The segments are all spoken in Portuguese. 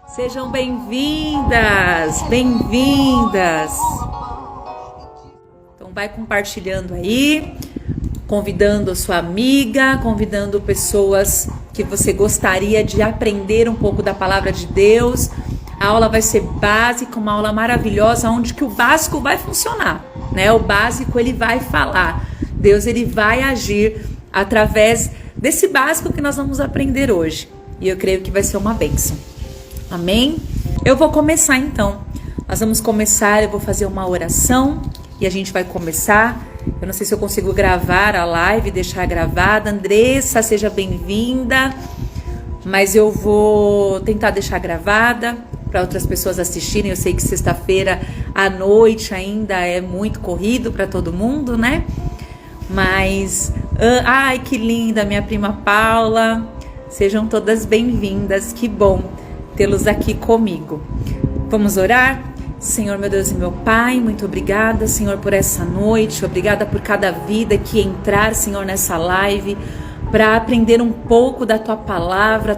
Sejam bem-vindas, bem-vindas. Então vai compartilhando aí, convidando a sua amiga, convidando pessoas que você gostaria de aprender um pouco da palavra de Deus. A aula vai ser básica, uma aula maravilhosa, onde que o básico vai funcionar, né? O básico ele vai falar. Deus ele vai agir através desse básico que nós vamos aprender hoje. E eu creio que vai ser uma bênção. Amém? Eu vou começar então. Nós vamos começar, eu vou fazer uma oração e a gente vai começar. Eu não sei se eu consigo gravar a live, deixar gravada. Andressa, seja bem-vinda. Mas eu vou tentar deixar gravada para outras pessoas assistirem. Eu sei que sexta-feira à noite ainda é muito corrido para todo mundo, né? Mas, ai que linda, minha prima Paula. Sejam todas bem-vindas, que bom tê-los aqui comigo. Vamos orar? Senhor, meu Deus e meu Pai, muito obrigada, Senhor, por essa noite. Obrigada por cada vida que entrar, Senhor, nessa live, para aprender um pouco da Tua palavra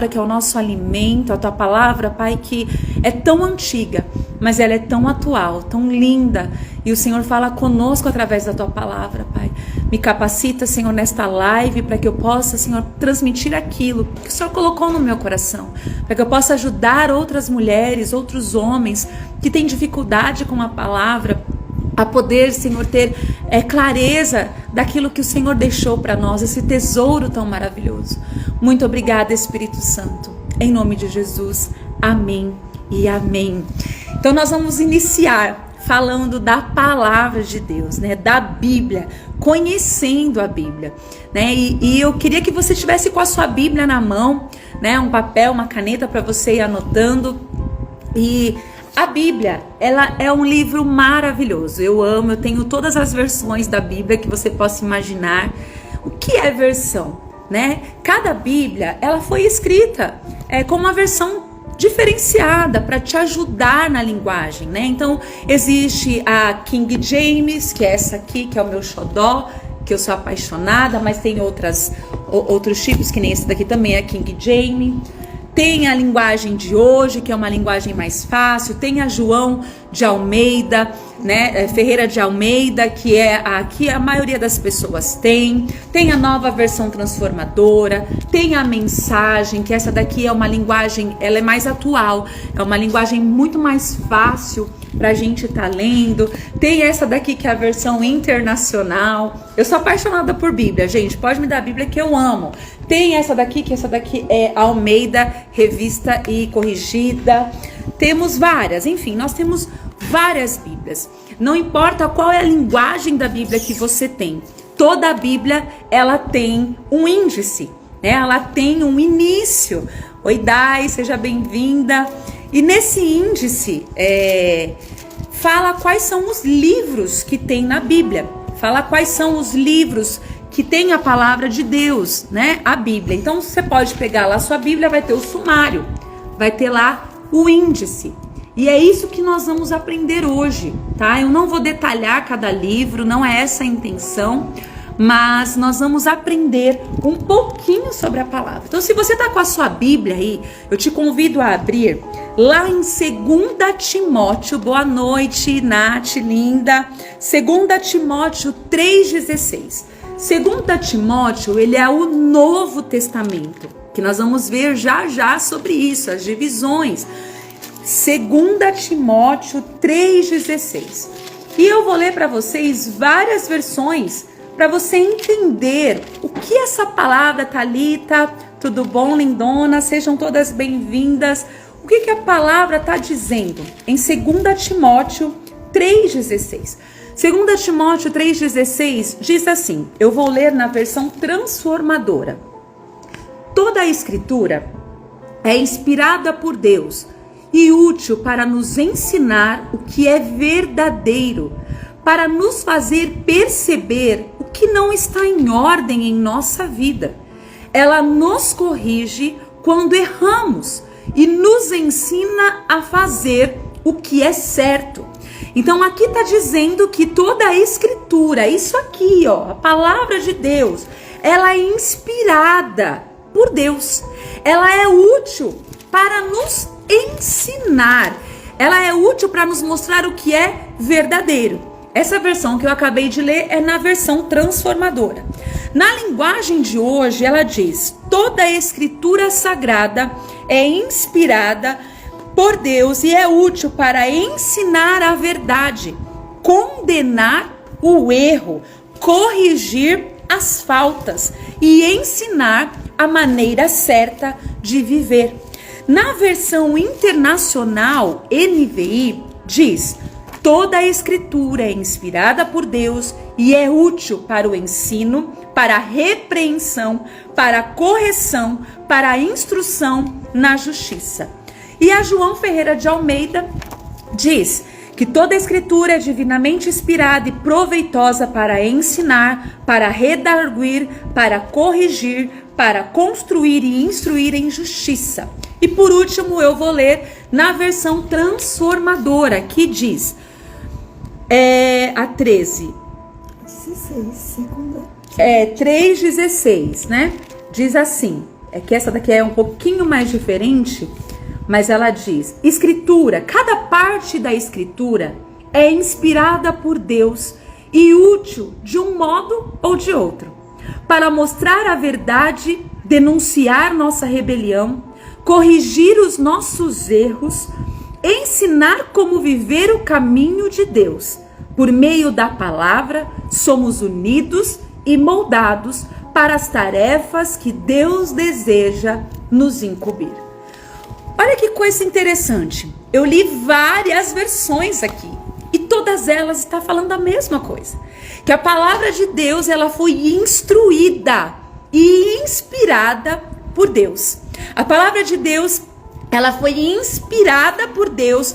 que é o nosso alimento, a Tua palavra, Pai, que é tão antiga, mas ela é tão atual, tão linda, e o Senhor fala conosco através da Tua palavra, Pai. Me capacita, Senhor, nesta live, para que eu possa, Senhor, transmitir aquilo que o Senhor colocou no meu coração, para que eu possa ajudar outras mulheres, outros homens que têm dificuldade com a palavra, a poder, Senhor, ter clareza daquilo que o Senhor deixou para nós, esse tesouro tão maravilhoso. Muito obrigada, Espírito Santo. Em nome de Jesus, amém e amém. Então nós vamos iniciar falando da palavra de Deus, né, da Bíblia, conhecendo a Bíblia, né, e eu queria que você estivesse com a sua Bíblia na mão, né, um papel, uma caneta para você ir anotando. E a Bíblia, ela é um livro maravilhoso, eu amo, eu tenho todas as versões da Bíblia que você possa imaginar. O que é versão, né? Cada Bíblia, ela foi escrita com uma versão diferenciada para te ajudar na linguagem, né? Então, existe a King James, que é essa aqui, que é o meu xodó, que eu sou apaixonada, mas tem outros tipos, que nem esse daqui também é King James. Tem a linguagem de hoje, que é uma linguagem mais fácil. Tem a João de Almeida, né? Ferreira de Almeida, que é a que a maioria das pessoas tem. Tem a nova versão transformadora. Tem a mensagem, que essa daqui é uma linguagem, ela é mais atual. É uma linguagem muito mais fácil pra gente estar lendo. Tem essa daqui que é a versão internacional. Eu sou apaixonada por Bíblia, gente. Pode me dar a Bíblia que eu amo. Tem essa daqui, que essa daqui é Almeida, revista e corrigida. Temos várias, enfim, nós temos várias Bíblias. Não importa qual é a linguagem da Bíblia que você tem. Toda a Bíblia, ela tem um índice, né? Ela tem um início. Oi, Dai, seja bem-vinda. E nesse índice, fala quais são os livros que tem na Bíblia. Fala quais são os livros que tem a palavra de Deus, né? A Bíblia. Então, você pode pegar lá a sua Bíblia, vai ter o sumário, vai ter lá o índice. E é isso que nós vamos aprender hoje, tá? Eu não vou detalhar cada livro, não é essa a intenção, mas nós vamos aprender um pouquinho sobre a palavra. Então, se você tá com a sua Bíblia aí, eu te convido a abrir lá em 2 Timóteo, boa noite, Nath, linda, 2 Timóteo 3,16. 2 Timóteo, ele é o Novo Testamento, que nós vamos ver já sobre isso, as divisões. 2 Timóteo 3,16. E eu vou ler para vocês várias versões para você entender o que essa palavra, Thalita, tudo bom, lindona? Sejam todas bem-vindas. O que a palavra está dizendo em 2 Timóteo 3,16? 2 Timóteo 3,16 diz assim, eu vou ler na versão transformadora. Toda a escritura é inspirada por Deus e útil para nos ensinar o que é verdadeiro, para nos fazer perceber o que não está em ordem em nossa vida. Ela nos corrige quando erramos e nos ensina a fazer o que é certo. Então aqui está dizendo que toda a escritura, isso aqui, ó, a palavra de Deus, ela é inspirada por Deus. Ela é útil para nos ensinar. Ela é útil para nos mostrar o que é verdadeiro. Essa versão que eu acabei de ler é na versão transformadora. Na linguagem de hoje, ela diz: toda a escritura sagrada é inspirada por Deus e é útil para ensinar a verdade, condenar o erro, corrigir as faltas e ensinar a maneira certa de viver. Na versão internacional, NVI, diz: toda a escritura é inspirada por Deus e é útil para o ensino, para a repreensão, para a correção, para a instrução na justiça. E a João Ferreira de Almeida diz que toda a escritura é divinamente inspirada e proveitosa para ensinar, para redarguir, para corrigir, para construir e instruir em justiça. E por último, eu vou ler na versão transformadora, que diz, a 13. 16, segunda. 3,16, né? Diz assim, é que essa daqui é um pouquinho mais diferente, mas ela diz: escritura, cada parte da escritura é inspirada por Deus e útil de um modo ou de outro, para mostrar a verdade, denunciar nossa rebelião, corrigir os nossos erros, ensinar como viver o caminho de Deus. Por meio da palavra, somos unidos e moldados para as tarefas que Deus deseja nos incumbir. Olha que coisa interessante. Eu li várias versões aqui e todas elas estão falando a mesma coisa. Que a palavra de Deus, ela foi instruída e inspirada por Deus. A palavra de Deus, ela foi inspirada por Deus,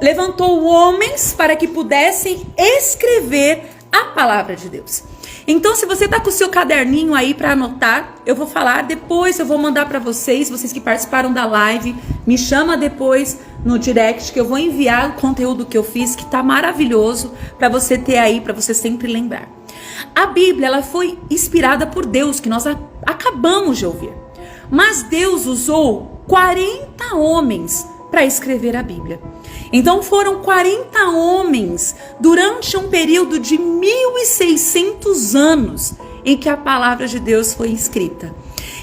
levantou homens para que pudessem escrever a palavra de Deus. Então, se você tá com o seu caderninho aí para anotar, eu vou falar depois, eu vou mandar para vocês que participaram da live, me chama depois no direct que eu vou enviar o conteúdo que eu fiz, que tá maravilhoso para você ter aí, para você sempre lembrar. A Bíblia, ela foi inspirada por Deus, que nós acabamos de ouvir. Mas Deus usou 40 homens para escrever a Bíblia. Então foram 40 homens durante um período de 1.600 anos em que a palavra de Deus foi escrita.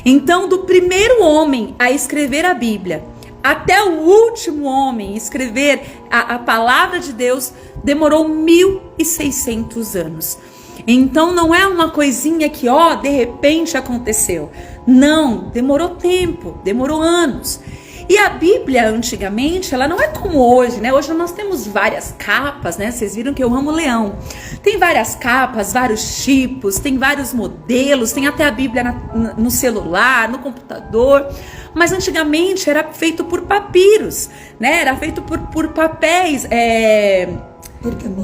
Então, do primeiro homem a escrever a Bíblia até o último homem escrever a palavra de Deus, demorou 1.600 anos. Então não é uma coisinha que, de repente aconteceu. Não, demorou tempo, demorou anos. E a Bíblia, antigamente, ela não é como hoje, né? Hoje nós temos várias capas, né? Vocês viram que eu amo leão. Tem várias capas, vários tipos, tem vários modelos, tem até a Bíblia no celular, no computador. Mas antigamente era feito por papiros, né? Era feito por papéis,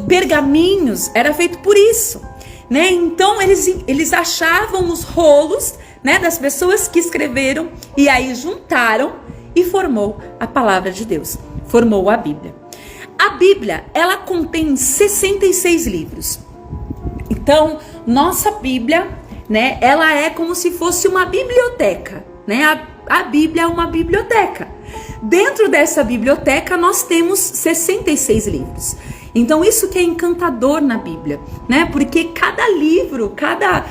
pergaminhos, era feito por isso, né? Então eles achavam os rolos, né, das pessoas que escreveram e aí juntaram e formou a palavra de Deus, formou a Bíblia. A Bíblia, ela contém 66 livros. Então, nossa Bíblia, né, ela é como se fosse uma biblioteca, né? A Bíblia é uma biblioteca. Dentro dessa biblioteca, nós temos 66 livros. Então, isso que é encantador na Bíblia, né? Porque cada livro, cada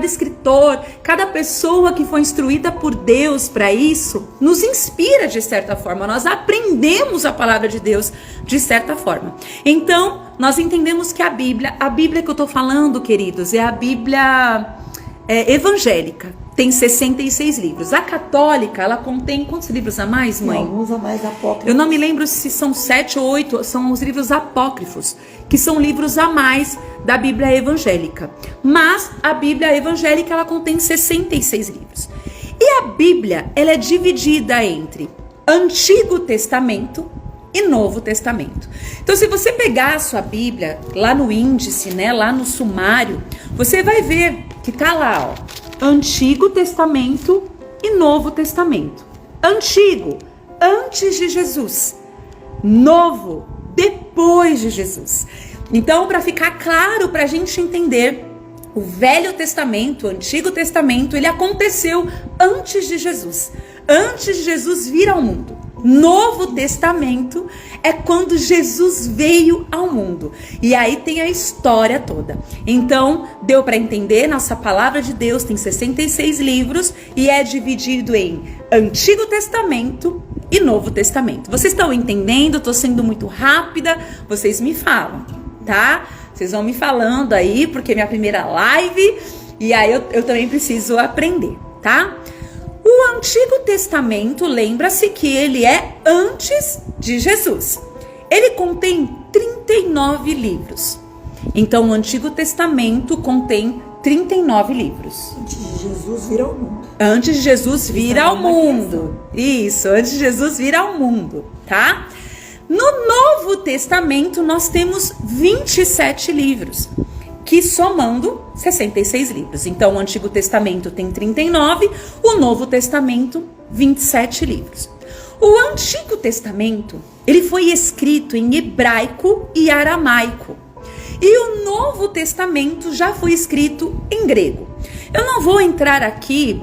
escritor, cada pessoa que foi instruída por Deus para isso, nos inspira de certa forma. Nós aprendemos a palavra de Deus de certa forma. Então, nós entendemos que a Bíblia que eu tô falando, queridos, é a Bíblia evangélica. Tem 66 livros. A católica, ela contém quantos livros a mais, mãe? Alguns a mais apócrifos. Eu não me lembro se são 7 ou 8, são os livros apócrifos, que são livros a mais da Bíblia evangélica. Mas a Bíblia evangélica, ela contém 66 livros. E a Bíblia, ela é dividida entre Antigo Testamento e Novo Testamento. Então, se você pegar a sua Bíblia lá no índice, né, lá no sumário, você vai ver que tá lá, Antigo Testamento e Novo Testamento. Antigo, antes de Jesus. Novo, depois de Jesus. Então, para ficar claro, para a gente entender, O Velho Testamento, o Antigo Testamento, ele aconteceu antes de Jesus. Antes de Jesus vir ao mundo. Novo Testamento é quando Jesus veio ao mundo. E aí tem a história toda. Então, deu para entender? Nossa palavra de Deus tem 66 livros e é dividido em Antigo Testamento e Novo Testamento. Vocês estão entendendo? Estou sendo muito rápida. Vocês me falam, tá? Vocês vão me falando aí, porque é minha primeira live. E aí eu também preciso aprender, tá? O Antigo Testamento, lembra-se que ele é antes de Jesus. Ele contém 39 livros. Então, o Antigo Testamento contém 39 livros. Antes de Jesus vir ao mundo. Antes de Jesus vir ao mundo. Isso, antes de Jesus vir ao mundo, tá? No Novo Testamento, nós temos 27 livros. Que somando 66 livros. Então, o Antigo Testamento tem 39, o Novo Testamento, 27 livros. O Antigo Testamento, ele foi escrito em hebraico e aramaico. E o Novo Testamento já foi escrito em grego. Eu não vou entrar aqui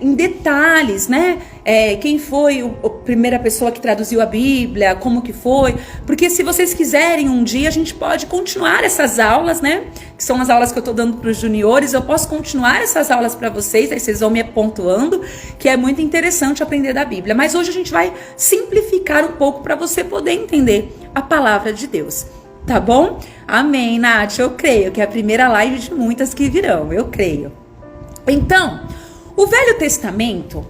em detalhes, né? Quem foi a primeira pessoa que traduziu a Bíblia, como que foi, porque se vocês quiserem um dia a gente pode continuar essas aulas, né, que são as aulas que eu tô dando para os juniores, eu posso continuar essas aulas para vocês, aí vocês vão me pontuando, que é muito interessante aprender da Bíblia, mas hoje a gente vai simplificar um pouco para você poder entender a palavra de Deus, tá bom? Amém, Nath, eu creio que é a primeira live de muitas que virão, eu creio. Então, o Velho Testamento,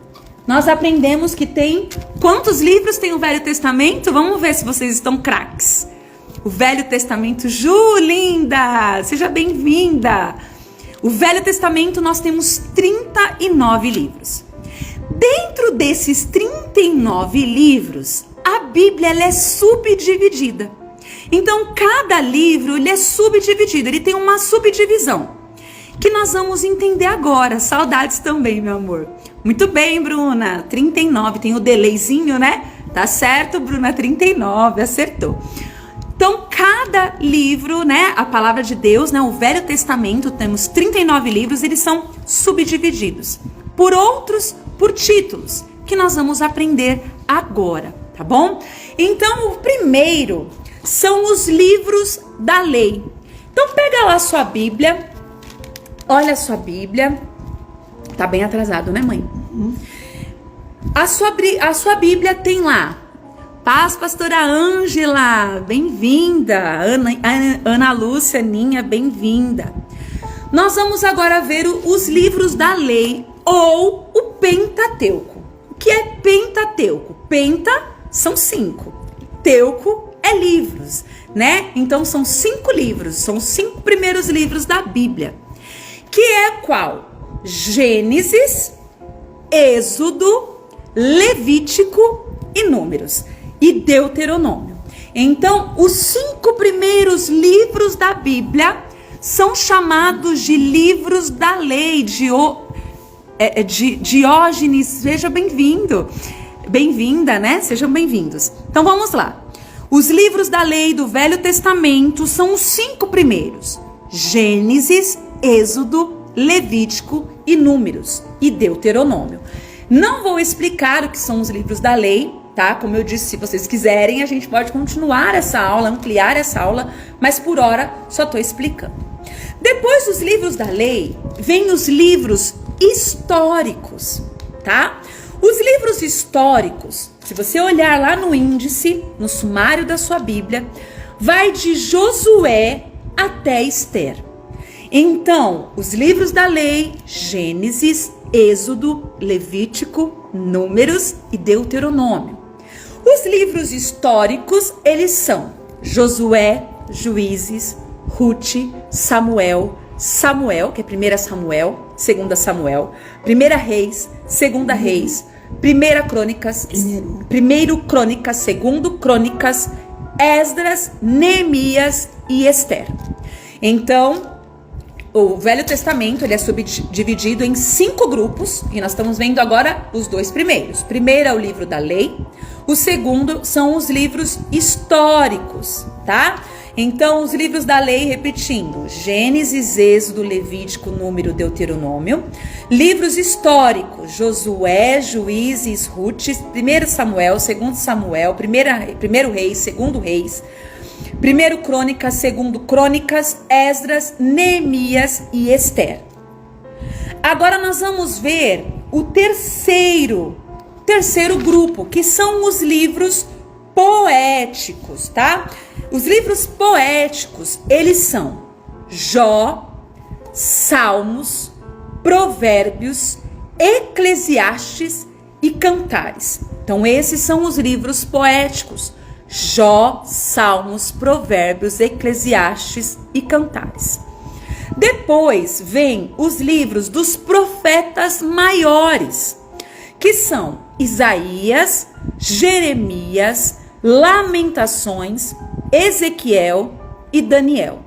nós aprendemos que tem... Quantos livros tem o Velho Testamento? Vamos ver se vocês estão craques. O Velho Testamento, Ju, linda! Seja bem-vinda! O Velho Testamento nós temos 39 livros. Dentro desses 39 livros, a Bíblia ela é subdividida. Então, cada livro ele é subdividido, ele tem uma subdivisão. Que nós vamos entender agora. Saudades também, meu amor. Muito bem, Bruna. 39. Tem o delayzinho, né? Tá certo, Bruna? 39. Acertou. Então, cada livro, né? A palavra de Deus, né? O Velho Testamento, temos 39 livros. Eles são subdivididos. Por outros, por títulos. Que nós vamos aprender agora. Tá bom? Então, o primeiro são os livros da lei. Então, pega lá a sua Bíblia. Olha a sua Bíblia. Tá bem atrasado, né, mãe? A sua Bíblia tem lá. Paz, pastora Ângela. Bem-vinda. Ana Lúcia, Ninha, bem-vinda. Nós vamos agora ver os livros da lei ou o Pentateuco. O que é Pentateuco? Penta são 5. Teuco é livros, né? Então são 5 livros. São os 5 primeiros livros da Bíblia. Que é qual? Gênesis, Êxodo, Levítico e Números. E Deuteronômio. Então, os 5 primeiros livros da Bíblia são chamados de livros da lei. Diógenes, seja bem-vindo. Bem-vinda, né? Sejam bem-vindos. Então, vamos lá. Os livros da lei do Velho Testamento são os 5 primeiros. Gênesis, Êxodo, Levítico e Números e Deuteronômio. Não vou explicar o que são os livros da lei, tá? Como eu disse, se vocês quiserem, a gente pode continuar essa aula, ampliar essa aula, mas por hora só estou explicando. Depois dos livros da lei, vem os livros históricos, tá? Os livros históricos, se você olhar lá no índice, no sumário da sua Bíblia, vai de Josué até Esther. Então, os livros da lei, Gênesis, Êxodo, Levítico, Números e Deuteronômio. Os livros históricos, eles são Josué, Juízes, Ruth, Samuel, que é 1 Samuel, 2 Samuel, 1 Reis, 2 Reis, 1 Crônicas, 1 Crônicas, 2 Crônicas, Esdras, Neemias e Esther. Então, o Velho Testamento ele é subdividido em 5 grupos e nós estamos vendo agora os 2 primeiros. O primeiro é o livro da lei, o segundo são os livros históricos, tá? Então, os livros da lei, repetindo: Gênesis, Êxodo, Levítico, Número, Deuteronômio. Livros históricos: Josué, Juízes, Ruth, 1 Samuel, 2 Samuel, 1 Reis, 2 Reis, 1 Crônicas, 2 Crônicas, Esdras, Neemias e Esther. Agora nós vamos ver o terceiro grupo, que são os livros poéticos, tá? Os livros poéticos, eles são Jó, Salmos, Provérbios, Eclesiastes e Cantares. Então, esses são os livros poéticos: Jó, Salmos, Provérbios, Eclesiastes e Cantares. Depois vem os livros dos profetas maiores, que são Isaías, Jeremias, Lamentações, Ezequiel e Daniel.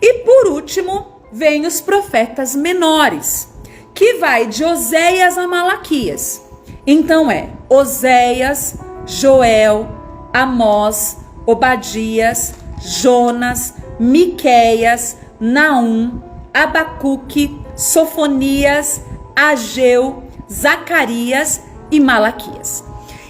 E por último, vem os profetas menores, que vai de Oséias a Malaquias. Então é Oséias, Joel, Amós, Obadias, Jonas, Miqueias, Naum, Abacuque, Sofonias, Ageu, Zacarias e Malaquias.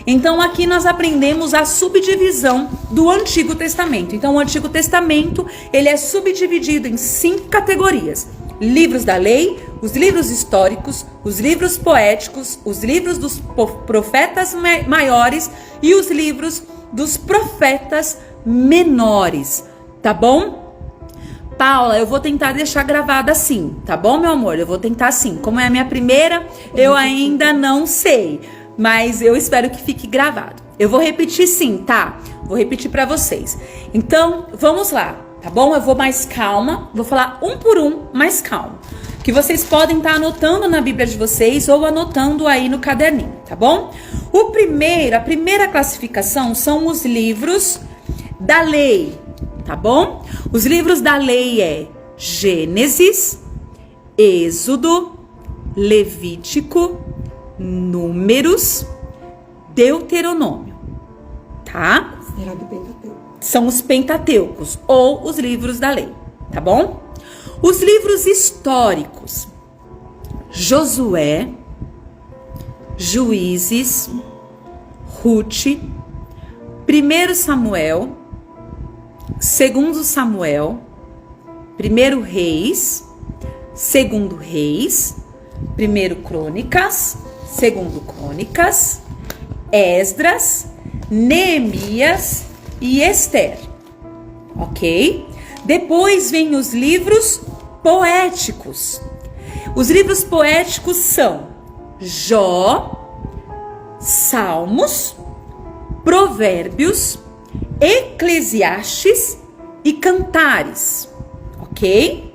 Então aqui nós aprendemos a subdivisão do Antigo Testamento. Então o Antigo Testamento, ele é subdividido em 5 categorias: livros da lei, os livros históricos, os livros poéticos, os livros dos profetas maiores e os livros dos profetas menores, tá bom? Paula, eu vou tentar deixar gravado assim, tá bom, meu amor? Eu vou tentar assim. Como é a minha primeira, eu ainda não sei, mas eu espero que fique gravado. Eu vou repetir sim, tá? Vou repetir pra vocês. Então, vamos lá, tá bom? Eu vou mais calma, vou falar um por um, mais calmo. Que vocês podem estar anotando na Bíblia de vocês ou anotando aí no caderninho, tá bom? A primeira classificação são os livros da lei, tá bom? Os livros da lei é Gênesis, Êxodo, Levítico, Números, Deuteronômio, tá? São os Pentateucos, ou os livros da lei, tá bom? Os livros históricos: Josué, Juízes, Ruth, 1 Samuel, 2 Samuel, 1 Reis, 2 Reis, 1 Crônicas, 2 Crônicas, Esdras, Neemias e Esther, ok? Depois vem os livros poéticos. Os livros poéticos são Jó, Salmos, Provérbios, Eclesiastes e Cantares, ok?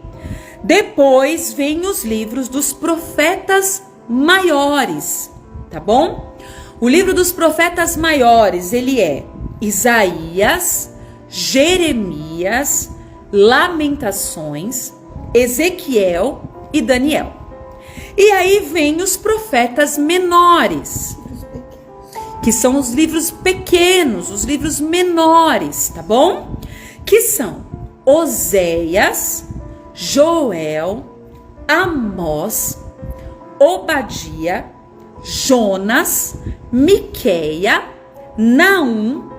Depois vem os livros dos profetas maiores, tá bom? O livro dos profetas maiores, ele é Isaías, Jeremias, Lamentações, Ezequiel e Daniel. E aí vem os profetas menores, que são os livros pequenos, os livros menores, tá bom? Que são Oséias, Joel, Amós, Obadia, Jonas, Miqueia, Naum,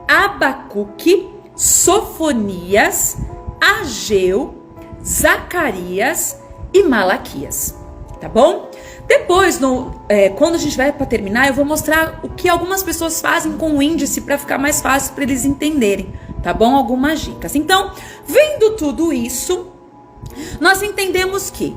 Abacuque, Sofonias, Ageu, Zacarias e Malaquias, tá bom? Depois, quando a gente vai para terminar, eu vou mostrar o que algumas pessoas fazem com o índice para ficar mais fácil para eles entenderem, tá bom? Algumas dicas. Então, vendo tudo isso, nós entendemos que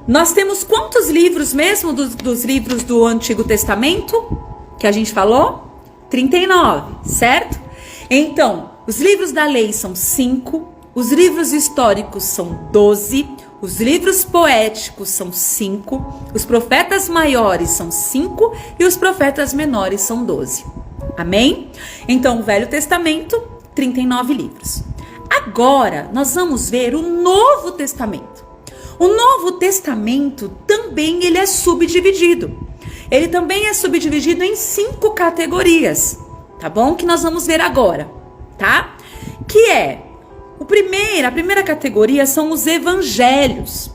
nós temos quantos livros mesmo dos livros do Antigo Testamento que a gente falou? 39, certo? Então, os livros da lei são 5, os livros históricos são 12, os livros poéticos são 5, os profetas maiores são 5 e os profetas menores são 12. Amém? Então, o Velho Testamento, 39 livros. Agora, nós vamos ver o Novo Testamento. O Novo Testamento também ele é subdividido. Ele também é subdividido em 5 categorias, tá bom? Que nós vamos ver agora, tá? Que é A primeira categoria são os evangelhos.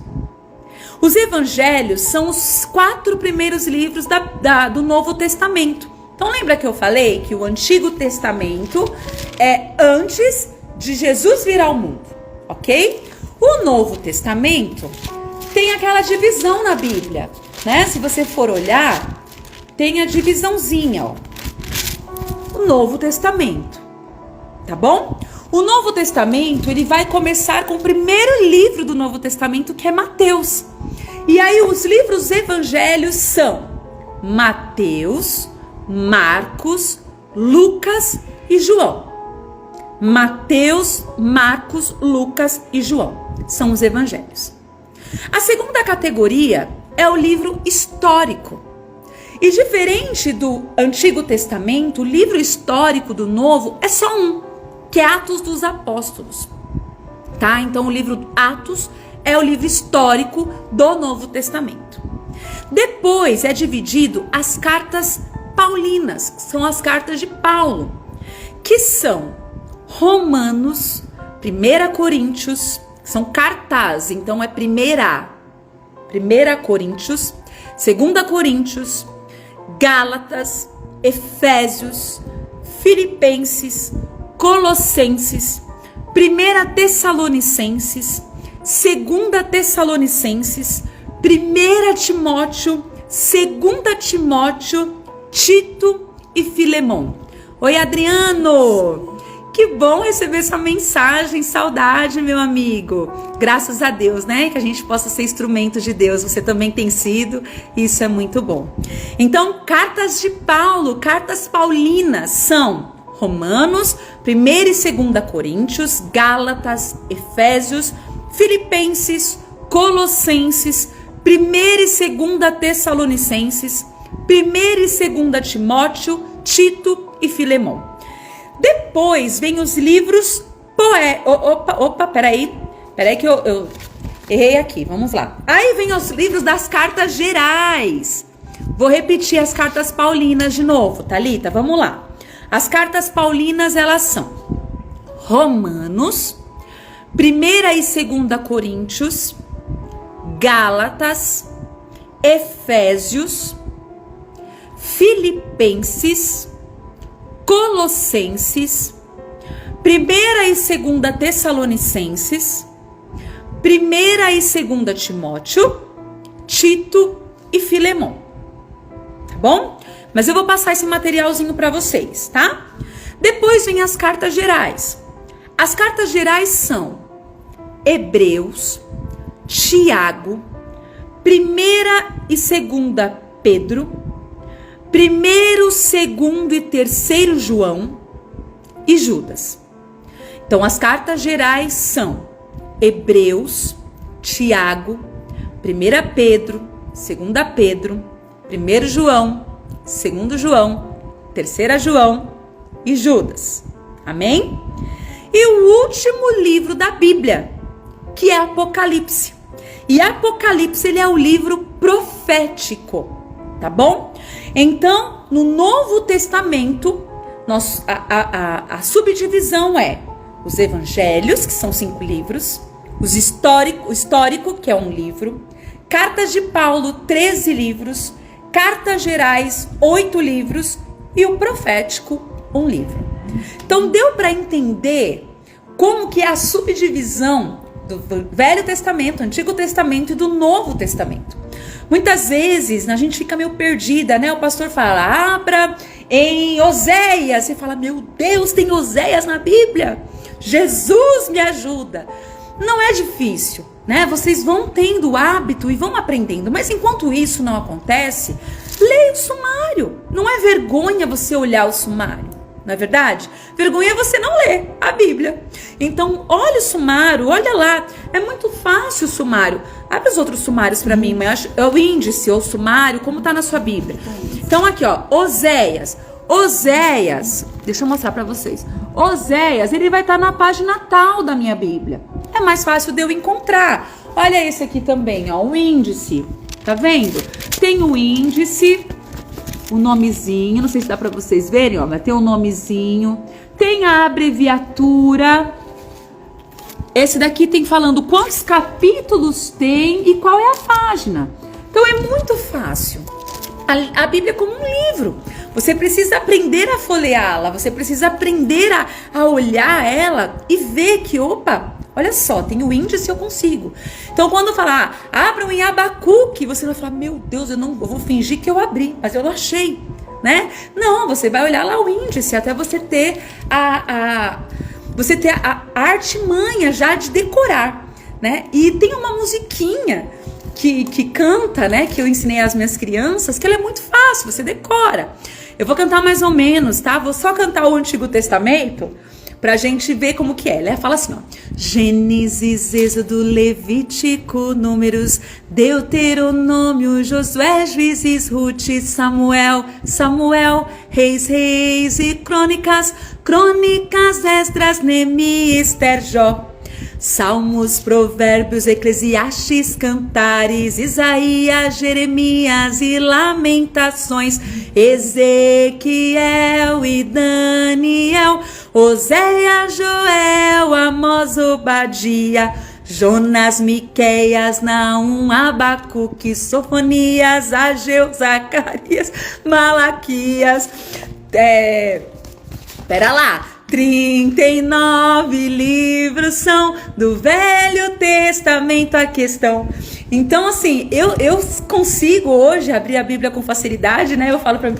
Os evangelhos são os 4 primeiros livros do Novo Testamento. Então lembra que eu falei que o Antigo Testamento é antes de Jesus vir ao mundo, ok? O Novo Testamento tem aquela divisão na Bíblia, né? Se você for olhar, tem a divisãozinha, ó. O Novo Testamento, tá bom? O Novo Testamento, ele vai começar com o primeiro livro do Novo Testamento, que é Mateus. E aí os livros evangelhos são Mateus, Marcos, Lucas e João. Mateus, Marcos, Lucas e João são os evangelhos. A segunda categoria é o livro histórico. E diferente do Antigo Testamento, o livro histórico do Novo é só um, que é Atos dos Apóstolos. Tá? Então o livro Atos é o livro histórico do Novo Testamento. Depois é dividido as cartas paulinas, que são as cartas de Paulo, que são Romanos, 1 Coríntios, são cartas, então é 1 Coríntios, 2 Coríntios, Gálatas, Efésios, Filipenses, Colossenses, 1 Tessalonicenses, 2 Tessalonicenses, 1 Timóteo, 2 Timóteo, Tito e Filemon. Oi, Adriano! Que bom receber essa mensagem, saudade, meu amigo. Graças a Deus, né? Que a gente possa ser instrumento de Deus. Você também tem sido, isso é muito bom. Então, cartas de Paulo, cartas paulinas são Romanos, 1 e 2 Coríntios, Gálatas, Efésios, Filipenses, Colossenses, 1 e 2 Tessalonicenses, 1 e 2 Timóteo, Tito e Filemon. Depois vem os livros peraí que eu errei aqui, vamos lá. Aí vem os livros das cartas gerais. Vou repetir as cartas paulinas de novo, Thalita, vamos lá. As cartas paulinas, elas são Romanos, 1 e 2 Coríntios, Gálatas, Efésios, Filipenses, Colossenses, 1 e 2 Tessalonicenses, 1 e 2 Timóteo, Tito e Filemon. Tá bom? Mas eu vou passar esse materialzinho para vocês, tá? Depois vem as cartas gerais. As cartas gerais são Hebreus, Tiago, 1 e 2 Pedro, 1º, 2º e 3º João e Judas. Então, as cartas gerais são Hebreus, Tiago, 1 Pedro, 2 Pedro, 1 João, 2 João, 3 João e Judas. Amém? E o último livro da Bíblia, que é Apocalipse. E Apocalipse, ele é o livro profético, tá bom? Então, no Novo Testamento, a subdivisão é os evangelhos, que são 5 livros, o histórico, que é 1 livro, cartas de Paulo, 13 livros, cartas gerais, 8 livros e o profético, 1 livro. Então, deu para entender como que é a subdivisão do Velho Testamento, Antigo Testamento e do Novo Testamento. Muitas vezes a gente fica meio perdida, né? O pastor fala, abra em Oséias. Você fala, meu Deus, tem Oséias na Bíblia? Jesus me ajuda. Não é difícil, né? Vocês vão tendo o hábito e vão aprendendo. Mas enquanto isso não acontece, leia o sumário. Não é vergonha você olhar o sumário, não é verdade? Vergonha é você não ler a Bíblia. Então, olha o sumário, olha lá. É muito fácil o sumário. Abre os outros sumários para mim, mas é o índice ou sumário, como tá na sua Bíblia. Então, aqui, ó, Oséias, deixa eu mostrar para vocês. Oséias, ele vai estar na página tal da minha Bíblia. É mais fácil de eu encontrar. Olha esse aqui também, ó, o índice. Tá vendo? Tem o índice, o nomezinho, não sei se dá para vocês verem, ó, mas tem o nomezinho, tem a abreviatura, esse daqui tem falando quantos capítulos tem e qual é a página. Então é muito fácil. A Bíblia é como um livro. Você precisa aprender a folheá-la, você precisa aprender a olhar ela e ver que, opa, olha só, tem o índice, eu consigo. Então quando falar, abram em Abacuque, você vai falar, meu Deus, eu vou fingir que eu abri, mas eu não achei, né? Não, você vai olhar lá o índice até você ter a artimanha já de decorar, né? E tem uma musiquinha que canta, né? Que eu ensinei às minhas crianças, que ela é muito fácil, você decora. Eu vou cantar mais ou menos, tá? Vou só cantar o Antigo Testamento pra gente ver como que é. Ela fala assim, ó. Gênesis, Êxodo, Levítico, Números, Deuteronômio, Josué, Juízes, Ruth, Samuel, Reis e Crônicas, Esdras, Neemias, Esther, Jó. Salmos, Provérbios, Eclesiastes, Cantares, Isaías, Jeremias e Lamentações, Ezequiel e Daniel, Oséias, Joel, Amós, Obadia, Jonas, Miqueias, Naum, Abacuque, Sofonias, Ageu, Zacarias, Malaquias, pera lá, 39 livros são do Velho Testamento a questão. Então, assim, eu consigo hoje abrir a Bíblia com facilidade, né? Eu falo pra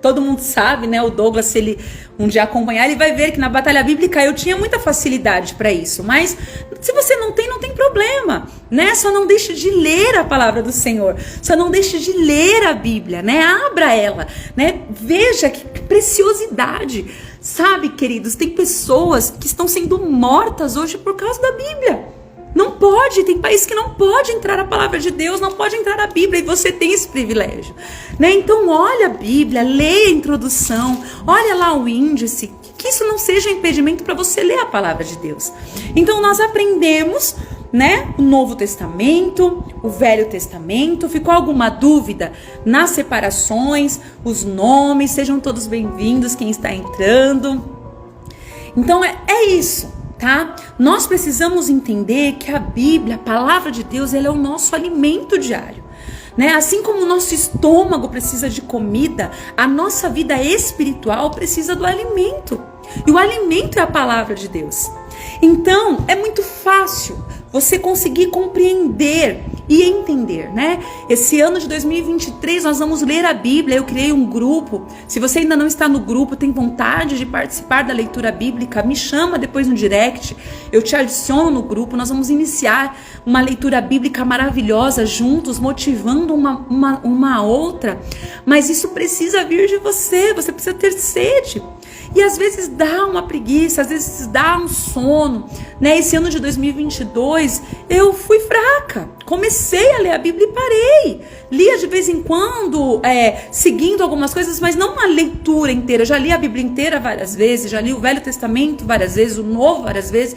todo mundo sabe, né? O Douglas, se ele um dia acompanhar, ele vai ver que na Batalha Bíblica eu tinha muita facilidade para isso. Mas se você não tem problema, né? Só não deixe de ler a palavra do Senhor. Só não deixe de ler a Bíblia, né? Abra ela, né? Veja que preciosidade. Sabe, queridos, tem pessoas que estão sendo mortas hoje por causa da Bíblia. Não pode, tem país que não pode entrar a palavra de Deus, não pode entrar a Bíblia, e você tem esse privilégio, né? Então olha a Bíblia, lê a introdução, olha lá o índice, que isso não seja impedimento para você ler a palavra de Deus. Então nós aprendemos, né, o Novo Testamento, o Velho Testamento. Ficou alguma dúvida nas separações, os nomes? Sejam todos bem-vindos quem está entrando. Então é isso, tá? Nós precisamos entender que a Bíblia, a palavra de Deus, ela é o nosso alimento diário, né? Assim como o nosso estômago precisa de comida, a nossa vida espiritual precisa do alimento. E o alimento é a palavra de Deus. Então, é muito fácil você conseguir compreender e entender, né? Esse ano de 2023 nós vamos ler a Bíblia. Eu criei um grupo. Se você ainda não está no grupo, tem vontade de participar da leitura bíblica, me chama depois no direct, eu te adiciono no grupo. Nós vamos iniciar uma leitura bíblica maravilhosa juntos, motivando uma outra. Mas isso precisa vir de você precisa ter sede. E às vezes dá uma preguiça, às vezes dá um sono, né? Esse ano de 2022 eu fui fraca, comecei a ler a Bíblia e parei. Lia de vez em quando, seguindo algumas coisas, mas não uma leitura inteira. Já li a Bíblia inteira várias vezes, já li o Velho Testamento várias vezes, o Novo várias vezes,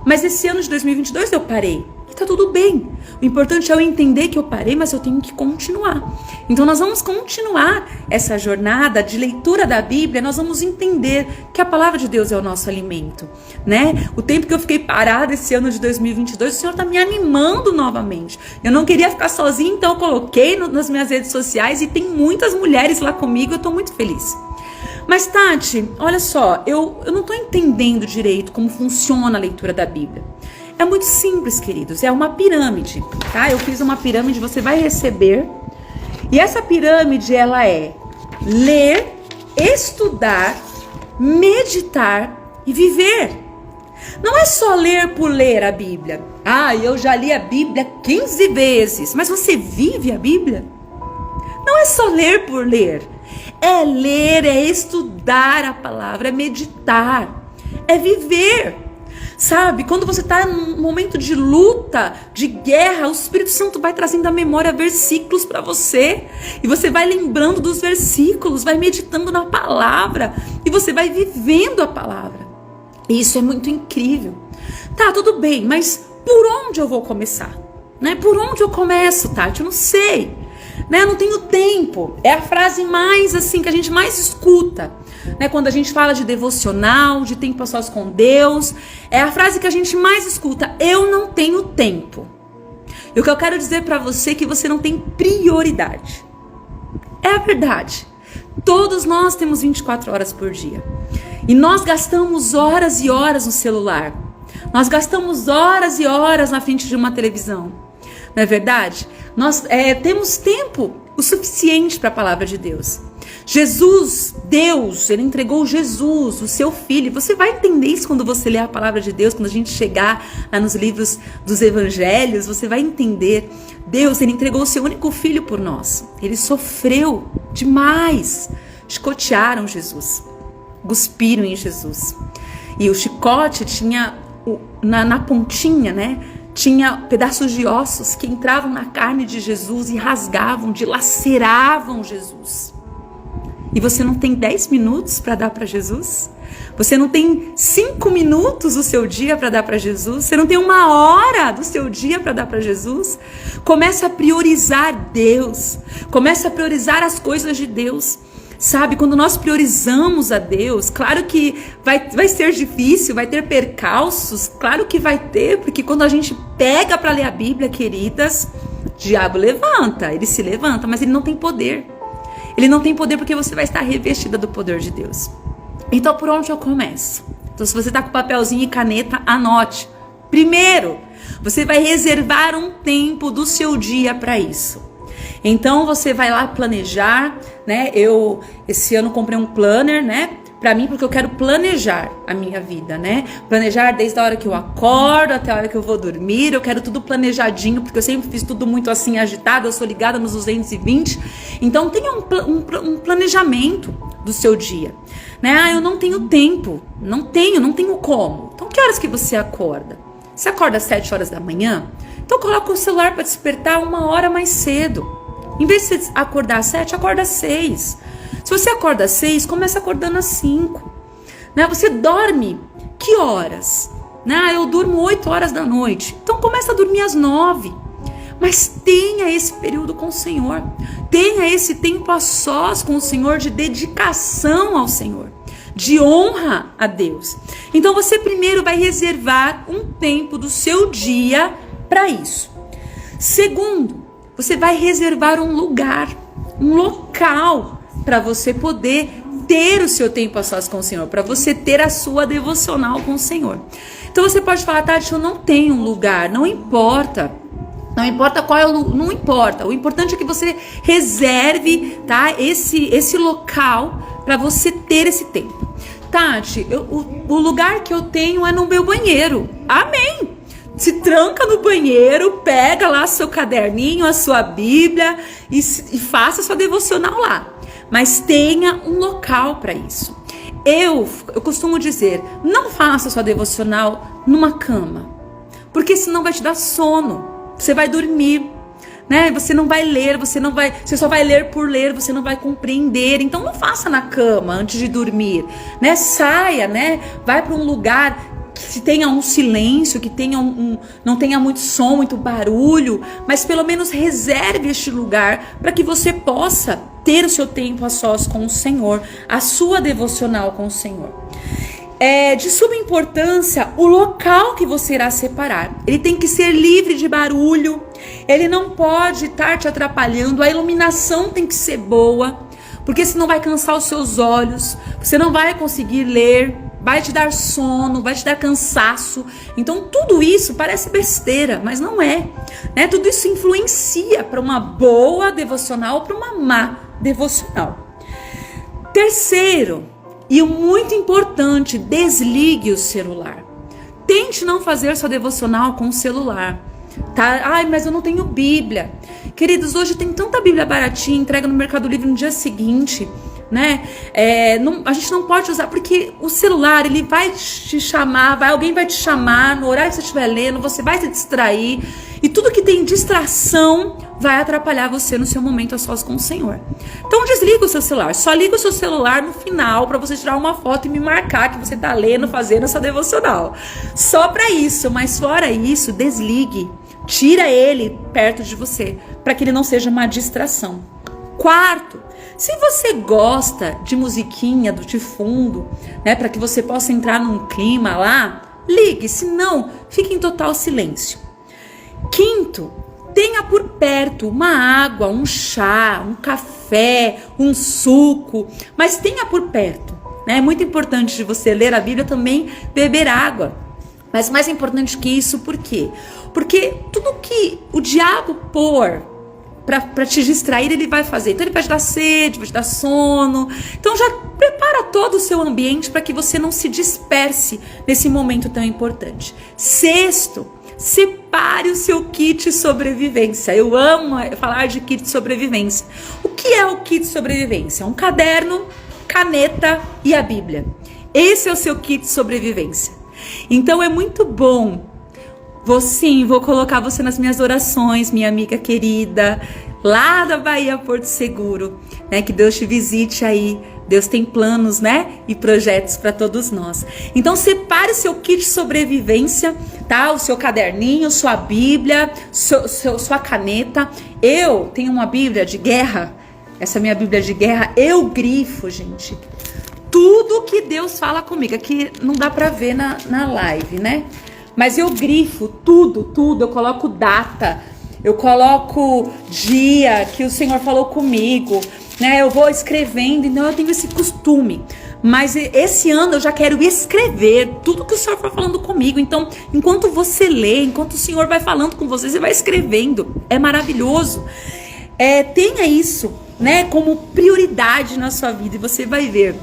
mas esse ano de 2022 eu parei. E tá tudo bem. O importante é eu entender que eu parei, mas eu tenho que continuar. Então nós vamos continuar essa jornada de leitura da Bíblia. Nós vamos entender que a palavra de Deus é o nosso alimento, né? O tempo que eu fiquei parada esse ano de 2022, o Senhor tá me animando novamente. Eu não queria ficar sozinha, então eu coloquei nas minhas redes sociais e tem muitas mulheres lá comigo. Eu tô muito feliz. Mas Tati, olha só, eu não tô entendendo direito como funciona a leitura da Bíblia. É muito simples, queridos, é uma pirâmide, tá? Eu fiz uma pirâmide, você vai receber. E essa pirâmide, ela é ler, estudar, meditar e viver. Não é só ler por ler a Bíblia. Ah, eu já li a Bíblia 15 vezes, mas você vive a Bíblia? Não é só ler por ler. É ler, é estudar a palavra, é meditar, é viver. Sabe, quando você está num momento de luta, de guerra, o Espírito Santo vai trazendo à memória versículos para você. E você vai lembrando dos versículos, vai meditando na palavra. E você vai vivendo a palavra. E isso é muito incrível. Tá, tudo bem, mas por onde eu vou começar? Né? Por onde eu começo, Tati? Eu não sei. Né? Eu não tenho tempo. É a frase mais assim que a gente mais escuta. né? Quando a gente fala de devocional, de tempo a sós com Deus, é a frase que a gente mais escuta: eu não tenho tempo. E o que eu quero dizer para você é que você não tem prioridade. É a verdade. Todos nós temos 24 horas por dia. E nós gastamos horas e horas no celular. Nós gastamos horas e horas na frente de uma televisão. Não é verdade? Nós temos tempo o suficiente para a palavra de Deus. Jesus, Deus, ele entregou Jesus, o seu filho. Você vai entender isso quando você ler a palavra de Deus, quando a gente chegar lá nos livros dos evangelhos, você vai entender. Deus, ele entregou o seu único filho por nós. Ele sofreu demais. Chicotearam Jesus, cuspiram em Jesus. E o chicote tinha na pontinha, né? Tinha pedaços de ossos que entravam na carne de Jesus e rasgavam, dilaceravam Jesus. E você não tem 10 minutos para dar para Jesus? Você não tem 5 minutos do seu dia para dar para Jesus? Você não tem 1 hora do seu dia para dar para Jesus? Começa a priorizar Deus. Começa a priorizar as coisas de Deus. Sabe, quando nós priorizamos a Deus, claro que vai ser difícil, vai ter percalços, claro que vai ter, porque quando a gente pega para ler a Bíblia, queridas, o diabo levanta, ele se levanta, mas ele não tem poder. Ele não tem poder porque você vai estar revestida do poder de Deus. Então, por onde eu começo? Então, se você está com papelzinho e caneta, anote. Primeiro, você vai reservar um tempo do seu dia para isso. Então, você vai lá planejar, né? Eu, esse ano, comprei um planner, né? Pra mim, porque eu quero planejar a minha vida, né? Planejar desde a hora que eu acordo até a hora que eu vou dormir. Eu quero tudo planejadinho, porque eu sempre fiz tudo muito assim agitado. Eu sou ligada nos 220. Então, tenha um planejamento do seu dia, né? Ah, eu não tenho tempo. Não tenho como. Então, que horas que você acorda? Você acorda às 7 horas da manhã? Então, coloca o celular para despertar 1 hora mais cedo. Em vez de você acordar às 7, acorda às 6. Se você acorda às 6, começa acordando às 5. Né? Você dorme que horas? Né? Eu durmo 8 horas da noite. Então começa a dormir às 9. Mas tenha esse período com o Senhor. Tenha esse tempo a sós com o Senhor, de dedicação ao Senhor, de honra a Deus. Então você primeiro vai reservar um tempo do seu dia para isso. Segundo, você vai reservar um lugar, um local para você poder ter o seu tempo a sós com o Senhor, para você ter a sua devocional com o Senhor. Então você pode falar: Tati, eu não tenho um lugar. Não importa. Não importa qual é o lugar, não importa. O importante é que você reserve, tá, esse local para você ter esse tempo. Tati, o lugar que eu tenho é no meu banheiro. Amém! Se tranca no banheiro, pega lá seu caderninho, a sua Bíblia e faça sua devocional lá. Mas tenha um local para isso. Eu costumo dizer: não faça sua devocional numa cama, porque senão vai te dar sono. Você vai dormir, né? Você não vai ler, você só vai ler por ler, você não vai compreender. Então não faça na cama antes de dormir, né? Saia, né? Vai para um lugar que tenha um silêncio, que tenha não tenha muito som, muito barulho, mas pelo menos reserve este lugar para que você possa ter o seu tempo a sós com o Senhor, a sua devocional com o Senhor. É de suma importância o local que você irá separar. Ele tem que ser livre de barulho, ele não pode estar te atrapalhando, a iluminação tem que ser boa, porque senão vai cansar os seus olhos, você não vai conseguir ler, vai te dar sono, vai te dar cansaço. Então tudo isso parece besteira, mas não é, né? Tudo isso influencia para uma boa devocional ou para uma má devocional. Terceiro, e o muito importante, desligue o celular. Tente não fazer sua devocional com o celular, tá? Ai, mas eu não tenho Bíblia. Queridos, hoje tem tanta Bíblia baratinha, entrega no Mercado Livre no dia seguinte, né? A gente não pode usar, porque o celular, ele vai te chamar, alguém vai te chamar no horário que você estiver lendo, você vai se distrair, e tudo que tem distração vai atrapalhar você no seu momento a sós com o Senhor. Então desliga o seu celular, só liga o seu celular no final para você tirar uma foto e me marcar que você está lendo, fazendo essa devocional. Só para isso, mas fora isso, desligue, tira ele perto de você, para que ele não seja uma distração. Quarto, Se você gosta de musiquinha de fundo, né, para que você possa entrar num clima lá, ligue, se não, fique em total silêncio. Quinto, tenha por perto uma água, um chá, um café, um suco, mas tenha por perto, né? É muito importante de você ler a Bíblia também beber água. Mas mais importante que isso, por quê? Porque tudo que o diabo pôr para te distrair, ele vai fazer. Então ele vai te dar sede, vai te dar sono. Então já prepara todo o seu ambiente para que você não se disperse nesse momento tão importante. Sexto, separe o seu kit sobrevivência. Eu amo falar de kit sobrevivência. O que é o kit sobrevivência? Um caderno, caneta e a Bíblia. Esse é o seu kit sobrevivência. Então é muito bom. Vou colocar você nas minhas orações, minha amiga querida, lá da Bahia, Porto Seguro, né? Que Deus te visite aí. Deus tem planos, né? E projetos para todos nós. Então separe seu kit de sobrevivência, tá? O seu caderninho, sua Bíblia, sua caneta. Eu tenho uma Bíblia de guerra. Essa minha Bíblia de guerra, eu grifo, gente, tudo que Deus fala comigo. Aqui não dá para ver na live, né? Mas eu grifo tudo, eu coloco data, eu coloco dia que o Senhor falou comigo, né? Eu vou escrevendo, então eu tenho esse costume. Mas esse ano eu já quero escrever tudo que o Senhor foi falando comigo. Então, enquanto você lê, enquanto o Senhor vai falando com você, você vai escrevendo. É maravilhoso. Tenha isso, né, como prioridade na sua vida e você vai ver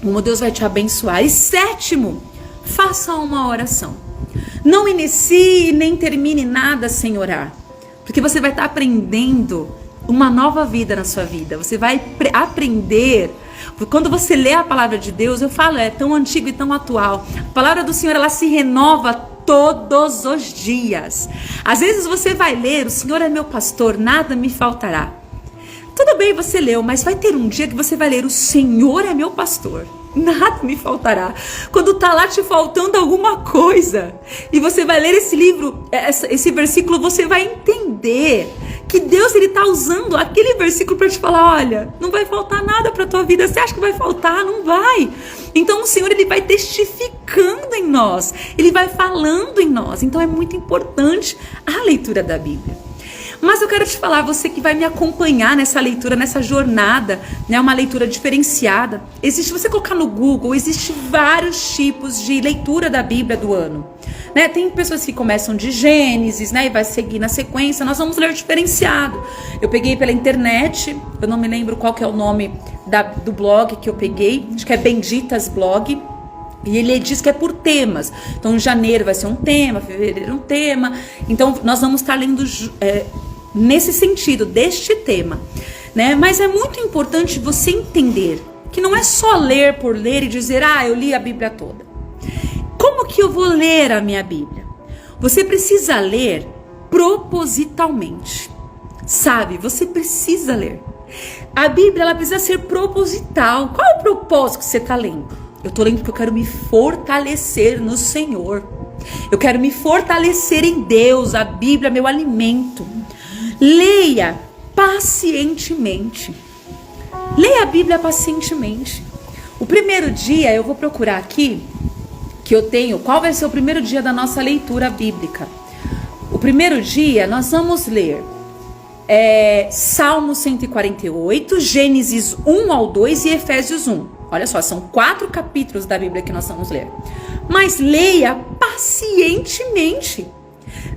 como Deus vai te abençoar. E sétimo, faça uma oração. Não inicie nem termine nada sem orar, porque você vai estar aprendendo uma nova vida na sua vida. Você vai aprender. Quando você lê a palavra de Deus, eu falo, é tão antigo e tão atual. A palavra do Senhor, ela se renova todos os dias. Às vezes você vai ler, o Senhor é meu pastor, nada me faltará. Tudo bem, você leu, mas vai ter um dia que você vai ler, o Senhor é meu pastor, nada me faltará. Quando tá lá te faltando alguma coisa, e você vai ler esse livro, esse versículo, você vai entender que Deus, ele tá usando aquele versículo para te falar, olha, não vai faltar nada para tua vida. Você acha que vai faltar? Não vai. Então o Senhor, ele vai testificando em nós, ele vai falando em nós. Então é muito importante a leitura da Bíblia. Mas eu quero te falar, você que vai me acompanhar nessa leitura, nessa jornada, né, uma leitura diferenciada. Se você colocar no Google, existe vários tipos de leitura da Bíblia do ano. Né? Tem pessoas que começam de Gênesis, né, e vai seguir na sequência. Nós vamos ler diferenciado. Eu peguei pela internet, eu não me lembro qual que é o nome do blog que eu peguei, acho que é Benditas Blog. E ele diz que é por temas. Então, em janeiro vai ser um tema, fevereiro um tema. Então, nós vamos estar lendo nesse sentido, deste tema, né? Mas é muito importante você entender que não é só ler por ler e dizer, eu li a Bíblia toda. Como que eu vou ler a minha Bíblia? Você precisa ler propositalmente. Sabe? Você precisa ler. A Bíblia, ela precisa ser proposital. Qual é o propósito que você está lendo? Eu estou lendo porque eu quero me fortalecer no Senhor. Eu quero me fortalecer em Deus. A Bíblia é meu alimento. Leia pacientemente. Leia a Bíblia pacientemente. O primeiro dia, eu vou procurar aqui, que eu tenho, qual vai ser o primeiro dia da nossa leitura bíblica. O primeiro dia, nós vamos ler Salmo 148, Gênesis 1 ao 2 e Efésios 1. Olha só, são 4 capítulos da Bíblia que nós vamos ler. Mas leia pacientemente.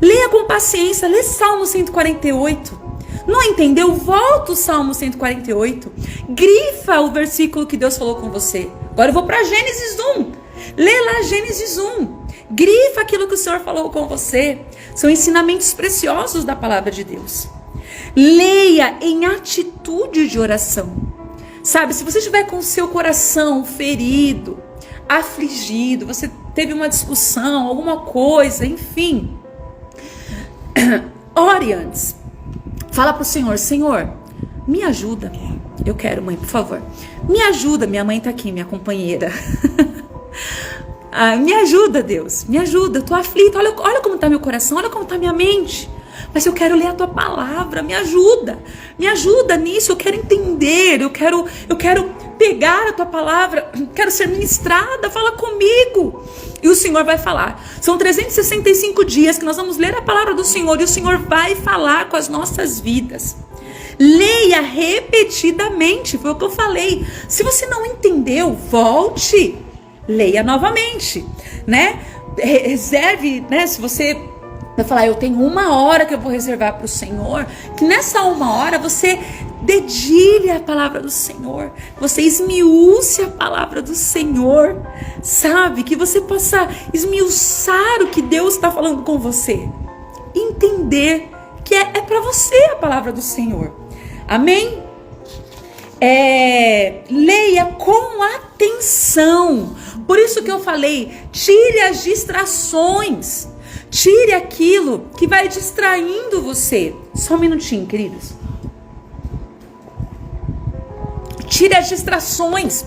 Leia com paciência, lê Salmo 148. Não entendeu? Volta o Salmo 148. Grifa o versículo que Deus falou com você. Agora eu vou para Gênesis 1. Lê lá Gênesis 1. Grifa aquilo que o Senhor falou com você. São ensinamentos preciosos da palavra de Deus. Leia em atitude de oração. Sabe, se você estiver com o seu coração ferido, afligido, você teve uma discussão, alguma coisa, enfim, ore antes. Fala para o Senhor, Senhor, me ajuda. Eu quero, mãe, por favor. Me ajuda, minha mãe está aqui, minha companheira. Me ajuda, Deus, me ajuda, eu estou aflita, olha como está meu coração, olha como está minha mente. Mas eu quero ler a tua palavra, me ajuda nisso, eu quero entender, eu quero pegar a tua palavra, quero ser ministrada, fala comigo. E o Senhor vai falar. São 365 dias que nós vamos ler a palavra do Senhor e o Senhor vai falar com as nossas vidas. Leia repetidamente, foi o que eu falei. Se você não entendeu, volte, leia novamente, né? Reserve, né? Se você vai falar, eu tenho 1 hora que eu vou reservar para o Senhor, que nessa 1 hora você dedilhe a palavra do Senhor, você esmiúce a palavra do Senhor, sabe? Que você possa esmiuçar o que Deus está falando com você, entender que é para você a palavra do Senhor, amém? Leia com atenção, por isso que eu falei, tire as distrações, tire aquilo que vai distraindo você. Só um minutinho, queridos. Tire as distrações.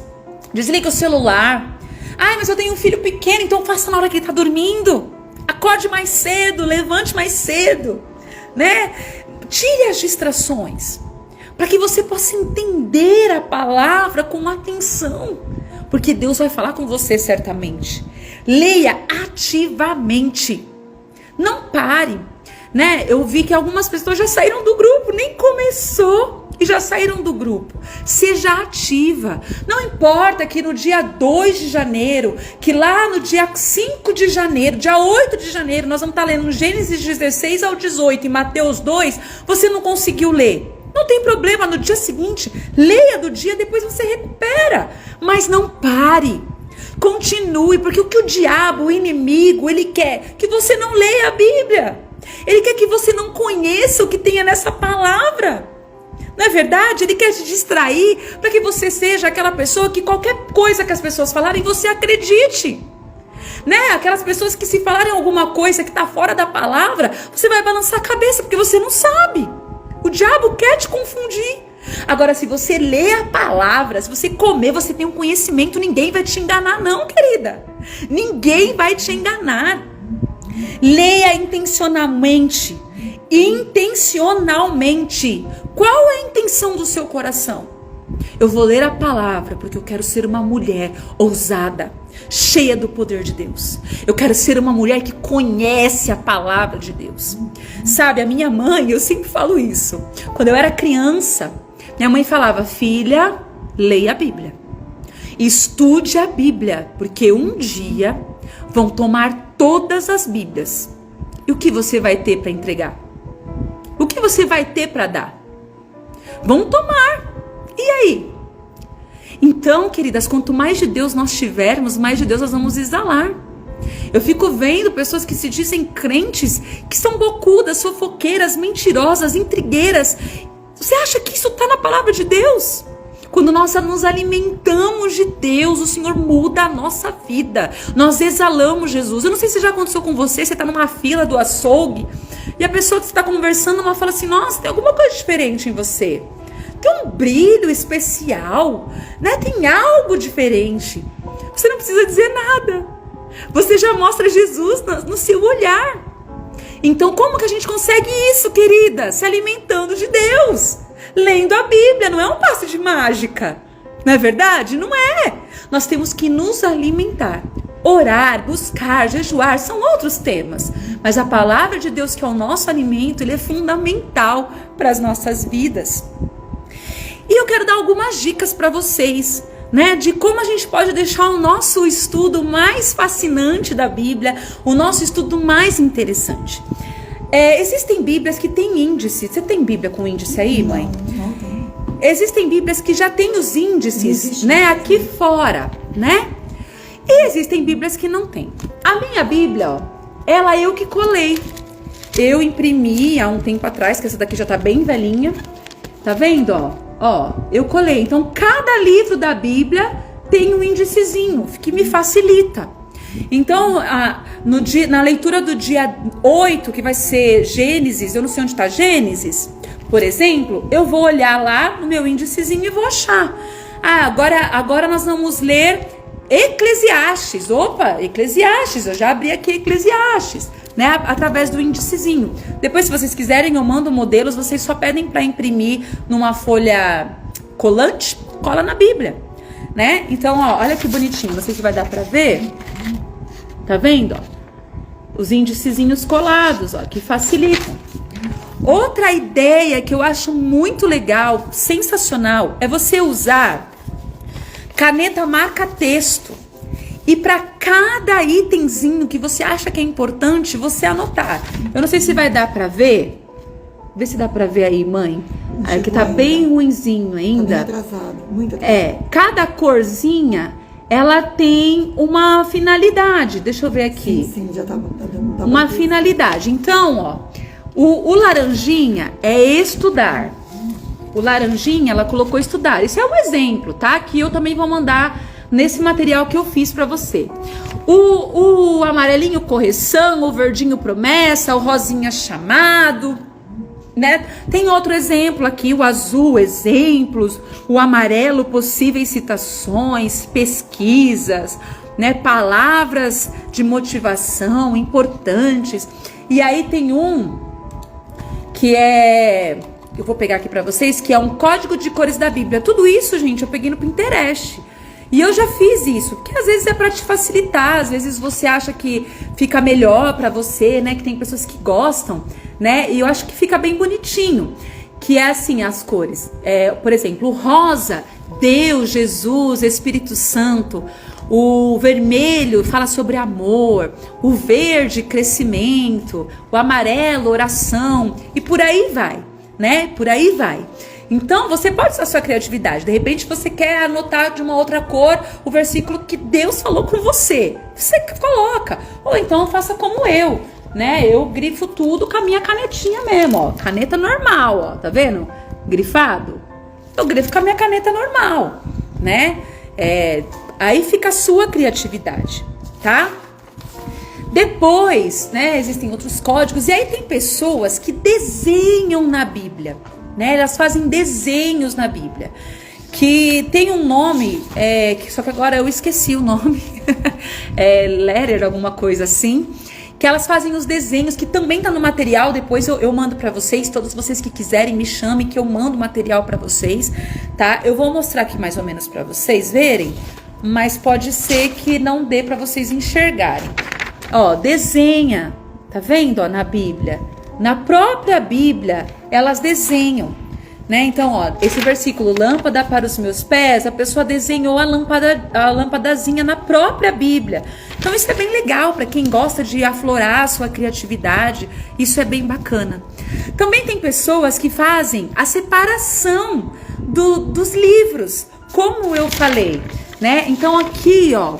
Desliga o celular. Ai, mas eu tenho um filho pequeno, então faça na hora que ele está dormindo. Acorde mais cedo, levante mais cedo, né? Tire as distrações, para que você possa entender a palavra com atenção, porque Deus vai falar com você certamente. Leia ativamente. Não pare, né? Eu vi que algumas pessoas já saíram do grupo, nem começou e já saíram do grupo. Seja ativa. Não importa que no dia 2 de janeiro, que lá no dia 5 de janeiro, dia 8 de janeiro, nós vamos estar lendo Gênesis 16 ao 18 e Mateus 2, você não conseguiu ler. Não tem problema, no dia seguinte, leia do dia, depois você recupera. Mas não pare. Continue, porque o que o diabo, o inimigo, ele quer que você não leia a Bíblia. Ele quer que você não conheça o que tem nessa palavra. Não é verdade? Ele quer te distrair para que você seja aquela pessoa que qualquer coisa que as pessoas falarem, você acredite. Né? Aquelas pessoas que se falarem alguma coisa que está fora da palavra, você vai balançar a cabeça porque você não sabe. O diabo quer te confundir. Agora, se você lê a palavra, se você comer, você tem um conhecimento, ninguém vai te enganar não, querida. Ninguém vai te enganar. Leia intencionalmente. Intencionalmente. Qual é a intenção do seu coração? Eu vou ler a palavra porque eu quero ser uma mulher ousada, cheia do poder de Deus. Eu quero ser uma mulher que conhece a palavra de Deus. Sabe, a minha mãe, eu sempre falo isso. Quando eu era criança, minha mãe falava, filha, leia a Bíblia. Estude a Bíblia, porque um dia vão tomar todas as Bíblias. E o que você vai ter para entregar? O que você vai ter para dar? Vão tomar. E aí? Então, queridas, quanto mais de Deus nós tivermos, mais de Deus nós vamos exalar. Eu fico vendo pessoas que se dizem crentes, que são bocudas, fofoqueiras, mentirosas, intrigueiras. Você acha que isso está na palavra de Deus? Quando nós nos alimentamos de Deus, o Senhor muda a nossa vida. Nós exalamos Jesus. Eu não sei se já aconteceu com você, você está numa fila do açougue e a pessoa que você está conversando, ela fala assim, nossa, tem alguma coisa diferente em você. Tem um brilho especial, né? Tem algo diferente. Você não precisa dizer nada. Você já mostra Jesus no seu olhar. Então, como que a gente consegue isso, querida? Se alimentando de Deus. Lendo a Bíblia, não é um passe de mágica. Não é verdade? Não é. Nós temos que nos alimentar. Orar, buscar, jejuar, são outros temas. Mas a palavra de Deus, que é o nosso alimento, ele é fundamental para as nossas vidas. E eu quero dar algumas dicas para vocês, né, de como a gente pode deixar o nosso estudo mais fascinante da Bíblia, o nosso estudo mais interessante. Existem Bíblias que têm índice. Você tem Bíblia com índice aí, mãe? Não tem. Existem Bíblias que já têm os índices, né, aqui fora, né? E existem Bíblias que não tem. A minha Bíblia, ó, ela eu que colei. Eu imprimi há um tempo atrás, que essa daqui já tá bem velhinha. Tá vendo, ó? Ó, eu colei. Então, cada livro da Bíblia tem um índicezinho que me facilita. Então, na leitura do dia 8, que vai ser Gênesis, eu não sei onde está Gênesis, por exemplo, eu vou olhar lá no meu índicezinho e vou achar. Agora nós vamos ler Eclesiastes, Eclesiastes, eu já abri aqui Eclesiastes, né, através do índicezinho. Depois, se vocês quiserem, eu mando modelos, vocês só pedem para imprimir numa folha colante, cola na Bíblia, né? Então, ó, olha que bonitinho, não sei se vai dar para ver, tá vendo, ó? Os índicezinhos colados, ó, que facilitam. Outra ideia que eu acho muito legal, sensacional, é você usar caneta marca-texto. E para cada itemzinho que você acha que é importante, você anotar. Eu não sei se vai dar para ver. Vê se dá para ver aí, mãe. É que tá bem ruinzinho ainda. Tá bem atrasado, muito atrasado. Cada corzinha, ela tem uma finalidade. Deixa eu ver aqui. Sim, já tá dando. Uma finalidade. Então, ó, o laranjinha é estudar. O laranjinha, ela colocou estudar. Esse é um exemplo, tá? Que eu também vou mandar nesse material que eu fiz pra você. O amarelinho, correção. O verdinho, promessa. O rosinha, chamado, né? Tem outro exemplo aqui, o azul, exemplos. O amarelo, possíveis citações, pesquisas, né? Palavras de motivação importantes. E aí tem um que é... eu vou pegar aqui pra vocês, que é um código de cores da Bíblia. Tudo isso, gente, eu peguei no Pinterest. E eu já fiz isso, porque às vezes é pra te facilitar, às vezes você acha que fica melhor pra você, né? Que tem pessoas que gostam, né? E eu acho que fica bem bonitinho. Que é assim, as cores. Por exemplo, o rosa, Deus, Jesus, Espírito Santo. O vermelho fala sobre amor. O verde, crescimento. O amarelo, oração. E por aí vai, né? Por aí vai. Então, você pode usar a sua criatividade. De repente, você quer anotar de uma outra cor o versículo que Deus falou com você. Você coloca. Ou então, faça como eu, né? Eu grifo tudo com a minha canetinha mesmo, ó. Caneta normal, ó. Tá vendo? Grifado. Eu grifo com a minha caneta normal, né? Aí fica a sua criatividade, tá? Depois, né? Existem outros códigos. E aí tem pessoas que desenham na Bíblia, né? Elas fazem desenhos na Bíblia, que tem um nome, só que agora eu esqueci o nome, letter, alguma coisa assim, que elas fazem os desenhos, que também tá no material. Depois eu mando pra vocês, todos vocês que quiserem me chamem, que eu mando material pra vocês, tá? Eu vou mostrar aqui mais ou menos pra vocês verem, mas pode ser que não dê pra vocês enxergarem. Ó, desenha, tá vendo, ó, na Bíblia? Na própria Bíblia, elas desenham, né? Então, ó, esse versículo, lâmpada para os meus pés, a pessoa desenhou a lâmpadazinha na própria Bíblia. Então, isso é bem legal para quem gosta de aflorar a sua criatividade. Isso é bem bacana. Também tem pessoas que fazem a separação dos livros, como eu falei, né? Então, aqui, ó,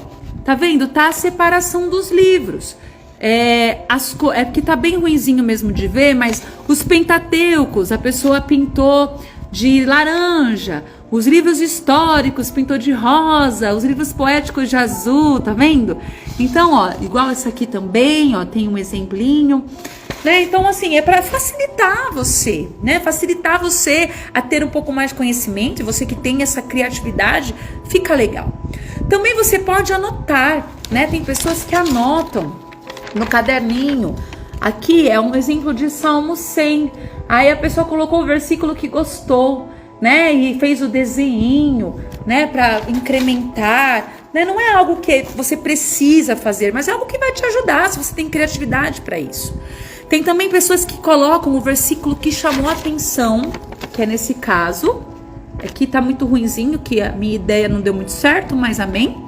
tá vendo? Tá a separação dos livros. Porque tá bem ruinzinho mesmo de ver, mas os pentateucos, a pessoa pintou de laranja, os livros históricos pintou de rosa, os livros poéticos de azul, tá vendo? Então, ó, igual essa aqui também, ó, tem um exemplinho, né? Então, assim, é para facilitar você, né? Facilitar você a ter um pouco mais de conhecimento, e você que tem essa criatividade, fica legal. Também você pode anotar, né? Tem pessoas que anotam no caderninho. Aqui é um exemplo de Salmo 100. Aí a pessoa colocou o versículo que gostou, né? E fez o desenho, né? Para incrementar, né? Não é algo que você precisa fazer, mas é algo que vai te ajudar, se você tem criatividade para isso. Tem também pessoas que colocam o versículo que chamou a atenção, que é nesse caso. Aqui tá muito ruinzinho, que a minha ideia não deu muito certo, mas amém.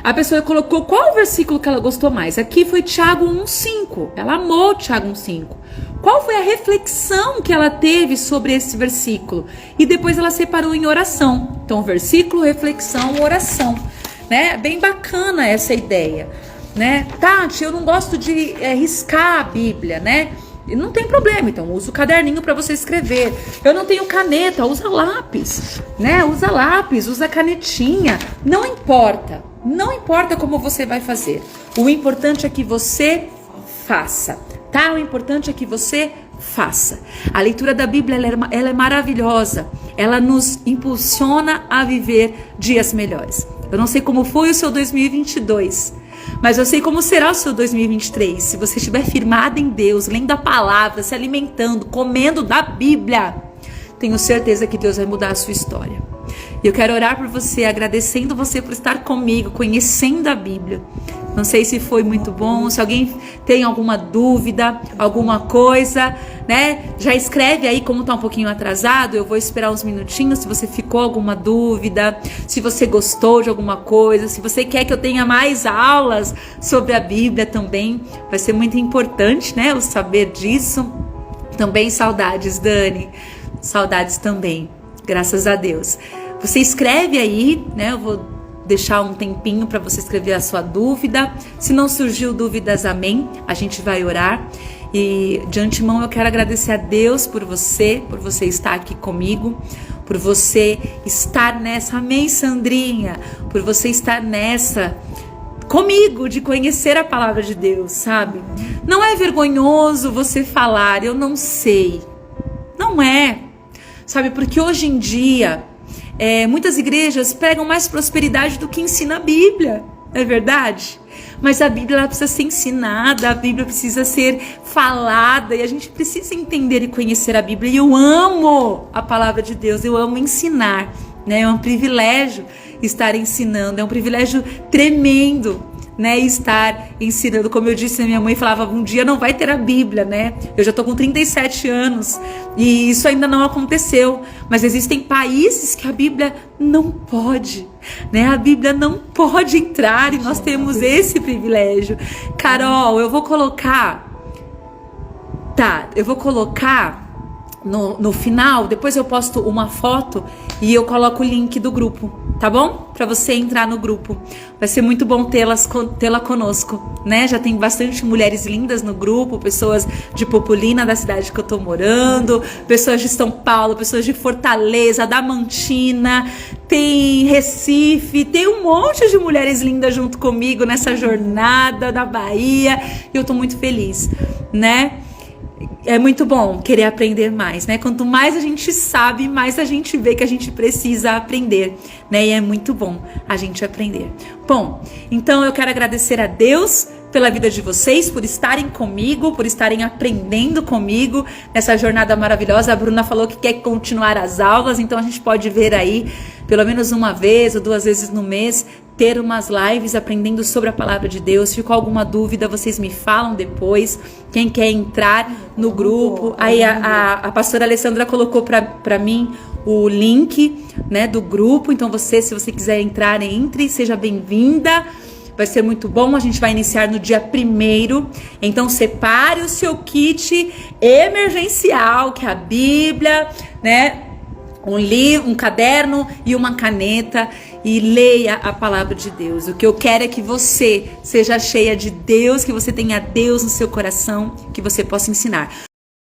A pessoa colocou qual o versículo que ela gostou mais. Aqui foi Tiago 1,5. Ela amou Tiago 1,5. Qual foi a reflexão que ela teve sobre esse versículo? E depois ela separou em oração. Então, versículo, reflexão, oração. Né? Bem bacana essa ideia. Né? Tati, eu não gosto de riscar a Bíblia, né? Não tem problema, então usa o caderninho para você escrever. Eu não tenho caneta, usa lápis, né? Usa lápis, usa canetinha. Não importa. Não importa como você vai fazer. O importante é que você faça, tá? O importante é que você faça. A leitura da Bíblia, ela é maravilhosa. Ela nos impulsiona a viver dias melhores. Eu não sei como foi o seu 2022, mas eu sei como será o seu 2023. Se você estiver firmado em Deus, lendo a palavra, se alimentando, comendo da Bíblia, tenho certeza que Deus vai mudar a sua história. E eu quero orar por você, agradecendo você por estar comigo, conhecendo a Bíblia. Não sei se foi muito bom, se alguém tem alguma dúvida, alguma coisa, né? Já escreve aí, como tá um pouquinho atrasado, eu vou esperar uns minutinhos, se você ficou alguma dúvida, se você gostou de alguma coisa, se você quer que eu tenha mais aulas sobre a Bíblia também, vai ser muito importante, né? O saber disso. Também saudades, Dani, saudades também, graças a Deus. Você escreve aí, né? Eu vou deixar um tempinho para você escrever a sua dúvida. Se não surgiu dúvidas, amém. A gente vai orar. E de antemão eu quero agradecer a Deus por você estar aqui comigo, por você estar nessa, amém, Sandrinha, por você estar nessa comigo, de conhecer a palavra de Deus, sabe? Não é vergonhoso você falar, eu não sei. Não é, sabe? Porque hoje em dia muitas igrejas pregam mais prosperidade do que ensina a Bíblia, não é verdade? Mas a Bíblia ela precisa ser ensinada, a Bíblia precisa ser falada e a gente precisa entender e conhecer a Bíblia. E eu amo a palavra de Deus, eu amo ensinar, né? É um privilégio estar ensinando, é um privilégio tremendo, né, estar ensinando. Como eu disse, minha mãe falava, um dia não vai ter a Bíblia, né? Eu já tô com 37 anos e isso ainda não aconteceu, mas existem países que a Bíblia não pode, né? A Bíblia não pode entrar e nós temos esse privilégio. Carol, eu vou colocar no final, depois eu posto uma foto e eu coloco o link do grupo, tá bom? Pra você entrar no grupo. Vai ser muito bom tê-la conosco, né? Já tem bastante mulheres lindas no grupo, pessoas de Popolina, da cidade que eu tô morando, pessoas de São Paulo, pessoas de Fortaleza, Damantina, tem Recife, tem um monte de mulheres lindas junto comigo nessa jornada da Bahia e eu tô muito feliz, né? É muito bom querer aprender mais, né? Quanto mais a gente sabe, mais a gente vê que a gente precisa aprender, né? E é muito bom a gente aprender. Bom, então eu quero agradecer a Deus pela vida de vocês, por estarem comigo, por estarem aprendendo comigo nessa jornada maravilhosa. A Bruna falou que quer continuar as aulas, então a gente pode ver aí, pelo menos uma vez ou 2 vezes no mês, ter umas lives aprendendo sobre a palavra de Deus. Se ficou alguma dúvida, vocês me falam depois. Quem quer entrar no grupo, aí a pastora Alessandra colocou para mim o link, né, do grupo. Então se você quiser entrar, entre, seja bem-vinda. Vai ser muito bom, a gente vai iniciar no dia 1º. Então separe o seu kit emergencial, que é a Bíblia, né? Um livro, um caderno e uma caneta, e leia a palavra de Deus. O que eu quero é que você seja cheia de Deus, que você tenha Deus no seu coração, que você possa ensinar.